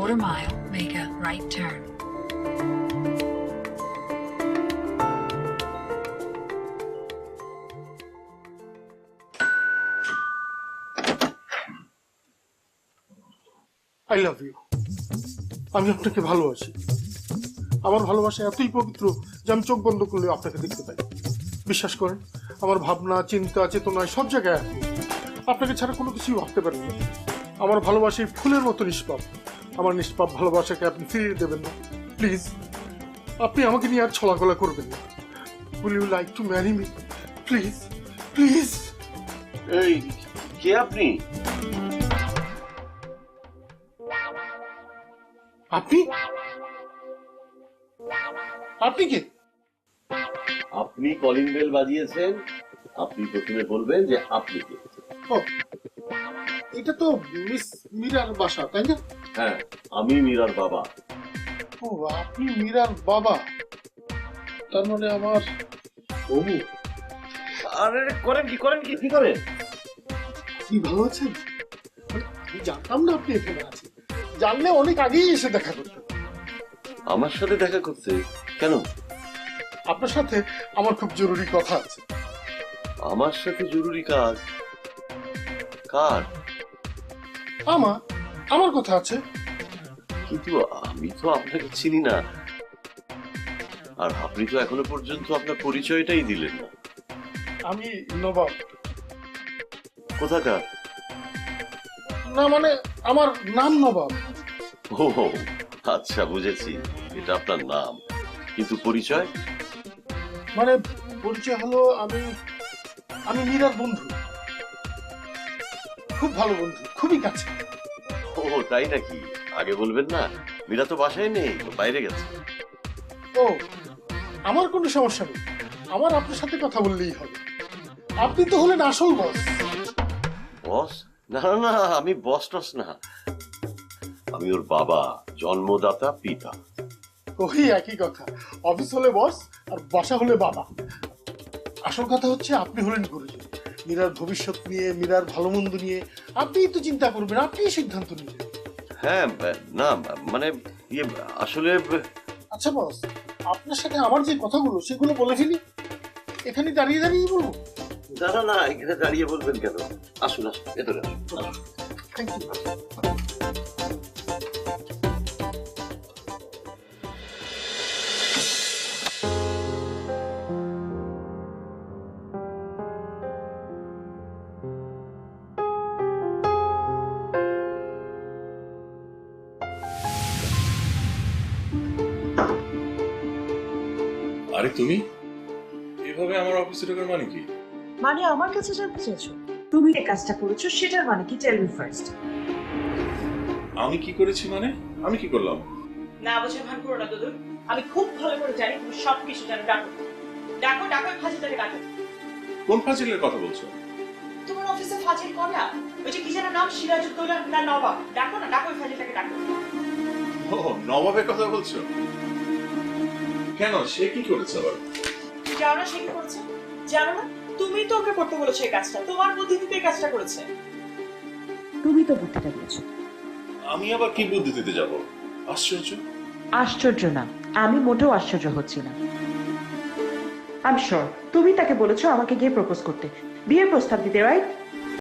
quarter mile, make a right turn. I love you. আমি আপনাকে ভালোবাসি। আমার ভালোবাসা এতই পবিত্র যে আমি চোখ বন্ধ করলে আপনাকে দেখতে পাই। বিশ্বাস করেন, আমার ভাবনা, চিন্তা, চেতনায় সব জায়গায় আপনি। আপনাকে ছাড়া কোনো কিছুই ভাবতে পারি না। আমার ভালোবাসা এই ফুলের মতো নিষ্পাপ। আমার নিষ্পাপ ভালোবাসাকে আপনি ফিরিয়ে দেবেন না প্লিজ। আপনি আমাকে নিয়ে আর ছলাকলা করবেন না। Will you like to marry me please please? এই কে আপনি? আপনি আপনি কে? আপনি কলিং বেল বাজিয়েছেন, আপনি প্রথমে বলবেন যে আপনি কে। ও, এটা তো মিস মীরার বাসা, তাই না? হ্যাঁ, আমি মীরার বাবা। ও, আপনি মীরার বাবা। তার মানে আমার বউ। আরে করেন কি কি করেন? আপনি ভালো আছেন? আমি জানতাম না আপনি এখানে আছেন। জানলে অনেক আগেই এসে দেখা করতেন। আমার সাথে দেখা করতে কেন? আপনার সাথে আমার খুব জরুরি কথা আছে। আমার সাথে জরুরি কাজ? কার? আমার কথা আছে। কিন্তু আমি তো আপনাকে চিনি না, আর আপনি তো এখনো পর্যন্ত আপনার পরিচয়টাই দিলেন না। আমি নবাব। কোথাকার? না মানে আমার নাম নবাব। ও আচ্ছা, বুঝেছি, এটা আপনার নাম, কিন্তু পরিচয়? মানে পরিচয় হলো আমি মীরার বন্ধু, খুব ভালো বন্ধু, খুবই কাছে। ও তাই নাকি? আগে বলবেন না? মীরা তো বাসায় নেই, তো বাইরে গেছে। ও, আমার কোনো সমস্যা নেই। আমার আপনার সাথে কথা বললেই হবে। আপনি তো হলেন আসল বস। বস? না না না, আমি বস টস না, আমি ওর বাবা, জন্মদাতা পিতা। ওই একই কথা। অফিস হলে বস আর বাসা হলে বাবা। আসল কথা হচ্ছে আপনি হলেন গুরুজি। মীরার ভবিষ্যৎ নিয়ে, মীরার ভালো মন্দ নিয়ে আপনিই তো চিন্তা করবেন, আপনিই সিদ্ধান্ত নেবেন। হ্যাঁ, না মানে ইয়ে আসলে আচ্ছা বস, আপনার সাথে আমার যে কথাগুলো সেগুলো বলে ফেলি। এখানে দাঁড়িয়ে দাঁড়িয়ে বলবো? দাদা না, এখানে দাঁড়িয়ে বলবেন কেন? আসুন আসুন, ভেতরে আসুন। Thank you. আরে তুমি এভাবে আমার অফিসে ঢোকার মানে কি? মানে আমার কাছে জানতে চাইছো তুমি যে কাজটা করেছো সেটার মানে কি? Tell me first. আমি কি করেছি মানে? আমি কি করলাম? না বুঝে ভান করো না দুদু। আমি খুব ভালো করে জানি তুমি সব কিছু জানো। ডাকো ডাকো ডাকো ফাজিলটাকে ডাকো। কোন ফাজিলের কথা বলছো? তোমার অফিসে ফাজিল করা ওই যে কি যেন নাম, সিরাজউদ্দৌলা না নবাব? ডাকো না, ডাকো ওই ফাজিলটাকে ডাকো। ও, নবাবের কথা বলছো? কেন, সে কি করেছে আবার? জানো না সে কি করেছে? জানো না? তুমি তো ওকে করতে বলেছো এই কাজটা, তোমার বুদ্ধিতে এই কাজটা করেছে। তুমি তো বুদ্ধিটা দিয়েছো। আমি আবার কি বুদ্ধি দিতে যাব? আশ্চর্য। আশ্চর্য না, আমি মোটেও আশ্চর্য হচ্ছি না। আই এম শিওর তুমি তাকে বলেছো আমাকে গিয়ে প্রপোজ করতে, বিয়ের প্রস্তাব দিতে, রাইট?